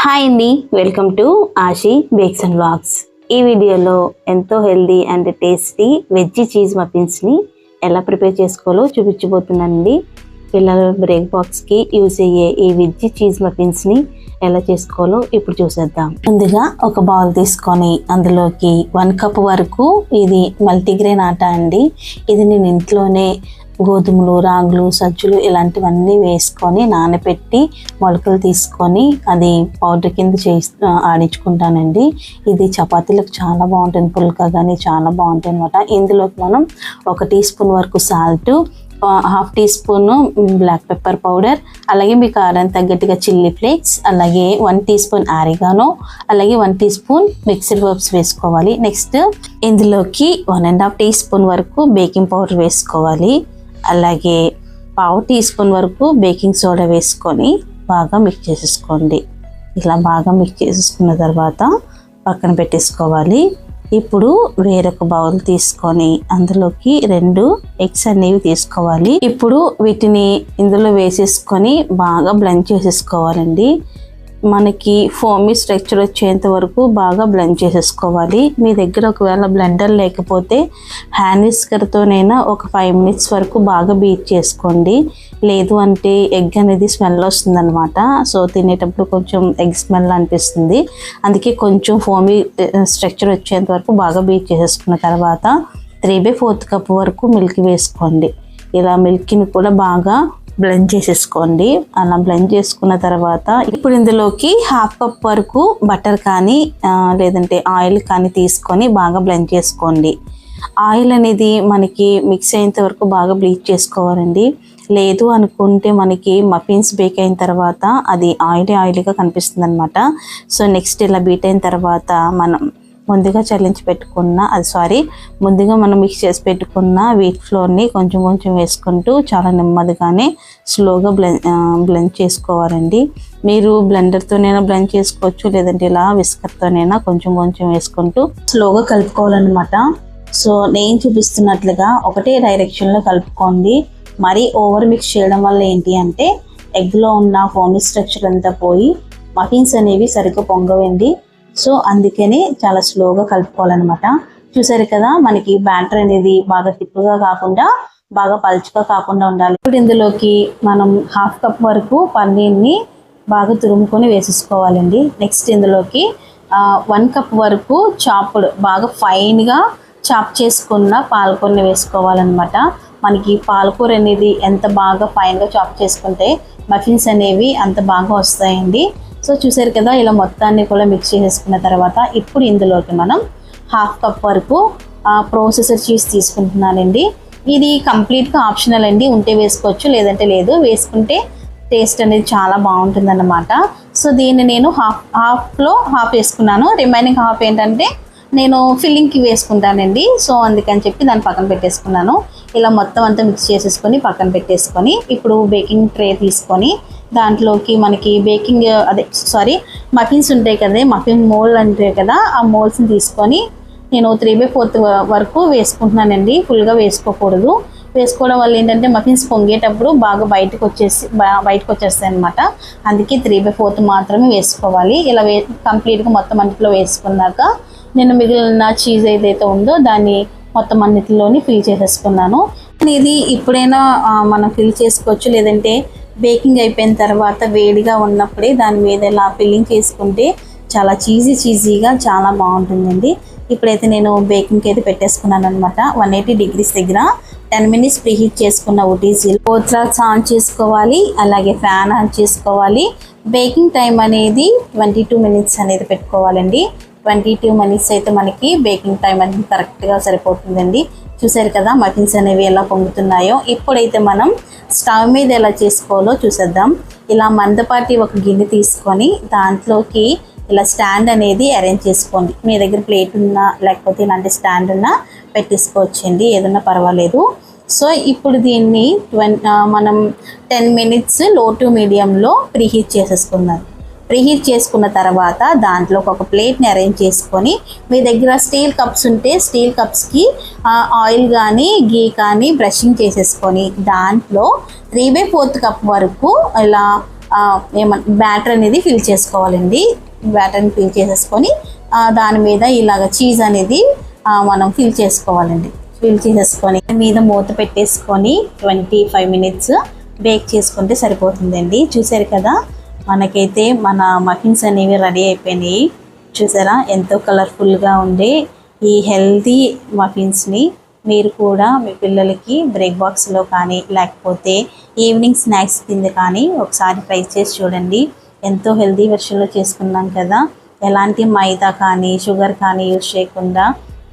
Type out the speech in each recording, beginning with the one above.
Hi అండి, welcome to Ashi bakes and vlogs. ఈ వీడియోలో ఎంతో healthy and tasty veg cheese మఫిన్స్ని ఎలా ప్రిపేర్ చేసుకోవాలో చూపించబోతున్నానండి. పిల్లల బ్రేక్ బాక్స్కి యూజ్ అయ్యే ఈ వెజ్ చీజ్ మఫిన్స్ని ఎలా చేసుకోవాలో ఇప్పుడు చూసేద్దాం. ముందుగా ఒక బౌల్ తీసుకొని అందులోకి 1 కప్ వరకు ఇది మల్టీగ్రెయిన్ ఆటా అండి. ఇది నేను ఇంట్లోనే గోధుమలు, రాగులు, సజ్జలు ఇలాంటివన్నీ వేసుకొని నానబెట్టి మొలకలు తీసుకొని అది పౌడర్ కింద ఆడించుకుంటానండి. ఇది చపాతీలకు చాలా బాగుంటుంది, పుల్కా కానీ చాలా బాగుంటుంది అనమాట. ఇందులోకి మనం 1 టీ స్పూన్ వరకు salt, 1/2 teaspoon black pepper powder, అలాగే మీ కారం తగ్గట్టుగా చిల్లీ ఫ్లేక్స్, అలాగే 1 టీ స్పూన్ ఆరిగానో, అలాగే 1 టీ స్పూన్ మిక్స్డ్ హెర్బ్స్ వేసుకోవాలి. నెక్స్ట్ ఇందులోకి 1.5 టీ స్పూన్ వరకు బేకింగ్ పౌడర్ వేసుకోవాలి. అలాగే 1/2 టీ స్పూన్ వరకు బేకింగ్ సోడా వేసుకొని బాగా మిక్స్ చేసేసుకోండి. ఇలా బాగా మిక్స్ చేసేసుకున్న తర్వాత పక్కన పెట్టేసుకోవాలి. ఇప్పుడు వేరొక బౌల్ తీసుకొని అందులోకి 2 ఎగ్స్ అనేవి తీసుకోవాలి. ఇప్పుడు వీటిని ఇందులో వేసేసుకొని బాగా బ్లెండ్ చేసేసుకోవాలండి. మనకి ఫోమీ స్ట్రక్చర్ వచ్చేంత వరకు బాగా బ్లెండ్ చేసేసుకోవాలి. మీ దగ్గర ఒకవేళ బ్లెండర్ లేకపోతే హ్యాండ్ విస్కర్తోనైనా ఒక 5 మినిట్స్ వరకు బాగా బీట్ చేసుకోండి. లేదు అంటే ఎగ్ అనేది స్మెల్ వస్తుందన్నమాట. సో తినేటప్పుడు కొంచెం ఎగ్ స్మెల్ అనిపిస్తుంది. అందుకే కొంచెం ఫోమీ స్ట్రక్చర్ వచ్చేంత వరకు బాగా బీట్ చేసేసుకున్న తర్వాత 3/4 కప్ వరకు మిల్క్ వేసుకోండి. ఇలా మిల్క్ని కూడా బాగా బ్లెండ్ చేసేసుకోండి. అలా బ్లెండ్ చేసుకున్న తర్వాత ఇప్పుడు ఇందులోకి 1/2 కప్ వరకు బటర్ కానీ లేదంటే ఆయిల్ కానీ తీసుకొని బాగా బ్లెండ్ చేసుకోండి. ఆయిల్ అనేది మనకి మిక్స్ అయ్యేంత వరకు బాగా బ్లీచ్ చేసుకోవాలండి. లేదు అనుకుంటే మనకి మఫిన్స్ బేక్ అయిన తర్వాత అది ఆయిలీగా కనిపిస్తుంది అనమాట. సో నెక్స్ట్ ఇలా బీట్ అయిన తర్వాత మనం ముందుగా ముందుగా మనం మిక్స్ చేసి పెట్టుకున్న వీట్ ఫ్లోర్ని కొంచెం కొంచెం వేసుకుంటూ చాలా నెమ్మదిగానే స్లోగా బ్లెండ్ చేసుకోవాలండి. మీరు బ్లెండర్తోనైనా బ్లెండ్ చేసుకోవచ్చు, లేదంటే ఇలా విస్కర్తోనైనా కొంచెం కొంచెం వేసుకుంటూ స్లోగా కలుపుకోవాలన్నమాట. సో నేను చూపిస్తున్నట్లుగా ఒకటే డైరెక్షన్లో కలుపుకోండి. మరీ ఓవర్ మిక్స్ చేయడం వల్ల ఏంటి అంటే ఎగ్లో ఉన్న ఫోమీ స్ట్రక్చర్ అంతా పోయి మఫిన్స్ అనేవి సరిగ్గా పొంగవండి. సో అందుకని చాలా స్లోగా కలుపుకోవాలన్నమాట. చూసారు కదా, మనకి బ్యాటర్ అనేది బాగా తిక్కుగా కాకుండా బాగా పలుచగా కాకుండా ఉండాలి. ఇప్పుడు ఇందులోకి మనం 1/2 కప్ వరకు పన్నీర్ని బాగా తురుముకొని వేసేసుకోవాలండి. నెక్స్ట్ ఇందులోకి 1 కప్ వరకు చాప్డ్ బాగా ఫైన్గా చాప్ చేసుకున్న పాలకూరని వేసుకోవాలన్నమాట. మనకి పాలకూర అనేది ఎంత బాగా ఫైన్గా చాప్ చేసుకుంటే మఫిన్స్ అనేవి అంత బాగా వస్తాయండి. సో చూసారు కదా, ఇలా మొత్తాన్ని కూడా మిక్స్ చేసేసుకున్న తర్వాత ఇప్పుడు ఇందులోకి మనం 1/2 కప్ వరకు ప్రాసెసర్ చీజ్ తీసుకుంటున్నానండి. ఇది కంప్లీట్గా ఆప్షనల్ అండి, ఉంటే వేసుకోవచ్చు లేదంటే లేదు. వేసుకుంటే టేస్ట్ అనేది చాలా బాగుంటుందన్నమాట. సో దీన్ని నేను హాఫ్లో హాఫ్ వేసుకున్నాను. రిమైనింగ్ హాఫ్ ఏంటంటే నేను ఫిల్లింగ్కి వేసుకుంటానండి. సో అందుకని చెప్పి దాన్ని పక్కన పెట్టేసుకున్నాను. ఇలా మొత్తం అంతా మిక్స్ చేసేసుకొని పక్కన పెట్టేసుకొని ఇప్పుడు బేకింగ్ ట్రే తీసుకొని దాంట్లోకి మనకి మఫిన్స్ ఉంటాయి కదా, మఫిన్ మోల్డ్ ఉంటాయి కదా, ఆ మోల్డ్స్ని తీసుకొని నేను 3/4 వరకు వేసుకుంటున్నానండి. ఫుల్గా వేసుకోకూడదు. వేసుకోవడం వల్ల ఏంటంటే మఫిన్స్ పొంగేటప్పుడు బాగా బయటకు వచ్చేస్తాయి అనమాట. అందుకే 3/4 మాత్రమే వేసుకోవాలి. ఇలా కంప్లీట్గా మొత్తం అన్నిటిలో వేసుకున్నాక నేను మిగిలిన చీజ్ ఏదైతే ఉందో దాన్ని మొత్తం అన్నిటిలోని ఫిల్ చేసేసుకున్నాను. ఇది ఇప్పుడైనా మనం ఫిల్ చేసుకోవచ్చు, లేదంటే బేకింగ్ అయిపోయిన తర్వాత వేడిగా ఉన్నప్పుడే దాని మీద ఇలా ఫిల్లింగ్ చేసుకుంటే చాలా చీజీగా చాలా బాగుంటుందండి. ఇప్పుడైతే నేను బేకింగ్కి అయితే పెట్టేసుకున్నాను అనమాట. 180 డిగ్రీస్ దగ్గర 10 మినిట్స్ ప్రీహీట్ చేసుకున్న ఓటీజీలు పోత్రాల్స్ ఆన్ చేసుకోవాలి, అలాగే ఫ్యాన్ ఆన్ చేసుకోవాలి. బేకింగ్ టైం అనేది 22 మినిట్స్ అనేది పెట్టుకోవాలండి. 22 మినిట్స్ అయితే మనకి బేకింగ్ టైం అనేది కరెక్ట్గా సరిపోతుందండి. చూసారు కదా మఫిన్స్ అనేవి ఎలా పొంగుతున్నాయో. ఇప్పుడైతే మనం స్టవ్ మీద ఎలా చేసుకోవాలో చూసేద్దాం. ఇలా మందపాటి ఒక గిన్నె తీసుకొని దాంట్లోకి ఇలా స్టాండ్ అనేది అరేంజ్ చేసుకోండి. మీ దగ్గర ప్లేట్ ఉన్నా లేకపోతే ఇలాంటి స్టాండ్ ఉన్నా పెట్టేసుకోవచ్చండి, ఏదన్నా పర్వాలేదు. సో ఇప్పుడు దీన్ని మనం 10 మినిట్స్ లో టు మీడియంలో ప్రీహీట్ చేసేసుకుందాం. ప్రీహీట్ చేసుకున్న తర్వాత దాంట్లో ఒక ప్లేట్ని అరేంజ్ చేసుకొని మీ దగ్గర స్టీల్ కప్స్ ఉంటే స్టీల్ కప్స్కి ఆయిల్ కానీ గీ కానీ బ్రషింగ్ చేసేసుకొని దాంట్లో 3/4 కప్ వరకు ఇలా బ్యాటర్ అనేది ఫిల్ చేసుకోవాలండి. బ్యాటర్ని ఫిల్ చేసేసుకొని దాని మీద ఇలాగ చీజ్ అనేది మనం ఫిల్ చేసుకోవాలండి. ఫిల్ చేసేసుకొని మీద మూత పెట్టేసుకొని 25 మినిట్స్ బేక్ చేసుకుంటే సరిపోతుందండి. చూసారు కదా, మనకైతే మన మఫిన్స్ అనేవి రెడీ అయిపోయినాయి. చూసారా ఎంతో కలర్ఫుల్గా ఉండే ఈ హెల్తీ మఫిన్స్ని మీరు కూడా మీ పిల్లలకి బ్రేక్ బాక్స్లో కానీ లేకపోతే ఈవినింగ్ స్నాక్స్ కింద కానీ ఒకసారి ట్రై చేసి చూడండి. ఎంతో హెల్తీ వెర్షన్లో చేసుకున్నాం కదా, ఎలాంటి మైదా కానీ షుగర్ కానీ యూజ్ చేయకుండా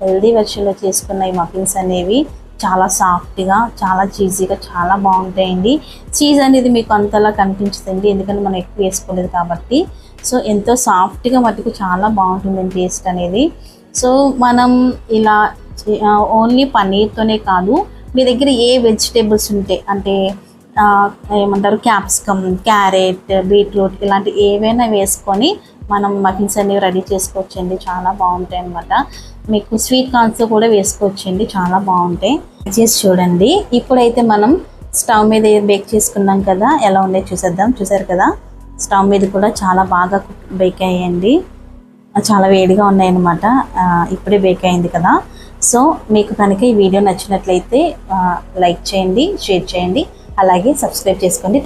హెల్తీ వెర్షన్లో చేసుకున్న ఈ మఫిన్స్ అనేవి చాలా సాఫ్ట్గా, చాలా చీజీగా, చాలా బాగుంటాయండి. చీజ్ అనేది మీకు అంతలా కనిపించదండి, ఎందుకంటే మనం ఎక్కువ వేసుకోలేదు కాబట్టి. సో ఎంతో సాఫ్ట్గా మటుకు చాలా బాగుంటుందండి టేస్ట్ అనేది. సో మనం ఇలా ఓన్లీ పన్నీర్తోనే కాదు, మీ దగ్గర ఏ వెజిటేబుల్స్ ఉంటాయి అంటే ఏమంటారు క్యాప్సికమ్, క్యారెట్, బీట్రూట్ ఇలాంటి ఏవైనా వేసుకొని మనం మఫిన్స్ అనేవి రెడీ చేసుకోవచ్చండి. చాలా బాగుంటాయి అన్నమాట. మీకు స్వీట్ కార్న్స్తో కూడా వేసుకోవచ్చండి, చాలా బాగుంటాయి. చేసి చూడండి. ఇప్పుడైతే మనం స్టవ్ మీద బేక్ చేసుకున్నాం కదా, ఎలా ఉండే చూసేద్దాం. చూసారు కదా, స్టవ్ మీద కూడా చాలా బాగా బేక్ అయ్యాయండి, చాలా వేడిగా ఉన్నాయన్నమాట. ఇప్పుడే బేక్ అయింది కదా. సో మీకు కనుక ఈ వీడియో నచ్చినట్లయితే లైక్ చేయండి, షేర్ చేయండి, అలాగే సబ్స్క్రైబ్ చేసుకోండి.